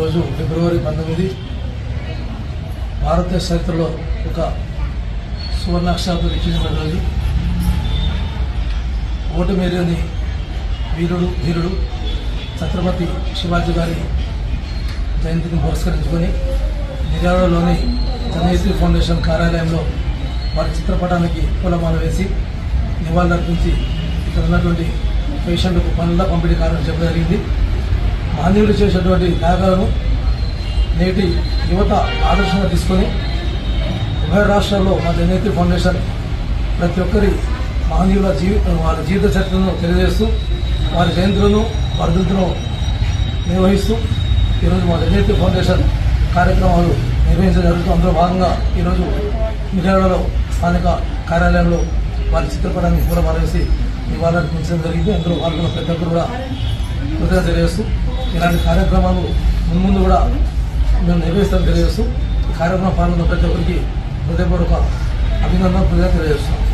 ఈరోజు ఫిబ్రవరి 19 భారతదేశ చరిత్రలో ఒక సువర్ణాక్షరాలతో లిఖించిన రోజు. ఓటమిలేని ధీరుడు ఛత్రపతి శివాజీ గారి జయంతిని పురస్కరించుకొని మిర్యాలలోని జనహిత ఫౌండేషన్ కార్యాలయంలో వారి చిత్రపటానికి పూలమాల వేసి నివాళులర్పించి ఇక్కడ ఉన్నటువంటి పేషెంట్లకు పనుల పంపిణీ కార్యక్రమం చెప్పడం జరిగింది. మహనీయులు చేసేటువంటి త్యాగాలను నేటి యువత ఆదర్శంగా తీసుకొని ఉభయ రాష్ట్రాల్లో మా జనహిత ఫౌండేషన్ ప్రతి ఒక్కరి మహనీయుల వారి జీవిత చరిత్రను తెలియజేస్తూ వారి జయంతులను వర్ధంతులను నిర్వహిస్తూ ఈరోజు మా జనహిత ఫౌండేషన్ కార్యక్రమాలు నిర్వహించడం జరుగుతూ అందులో భాగంగా ఈరోజు మిర్యాలలో స్థానిక కార్యాలయంలో వారి చిత్రపటాన్ని పూలమాల వేసి నివాళులర్పించడం జరిగింది. అందులో పాల్గొన్న ప్రతి ఒక్కరు కూడా కృతజ్ఞత తెలియజేస్తూ ఇలాంటి కార్యక్రమాలు ముందు కూడా మేము నిర్వహిస్తామని తెలియజేస్తూ ఈ కార్యక్రమం పాల్గొన్న ప్రతి ఒక్కరికి హృదయపూర్వక అభినందన కృతజ్ఞత తెలియజేస్తున్నాం.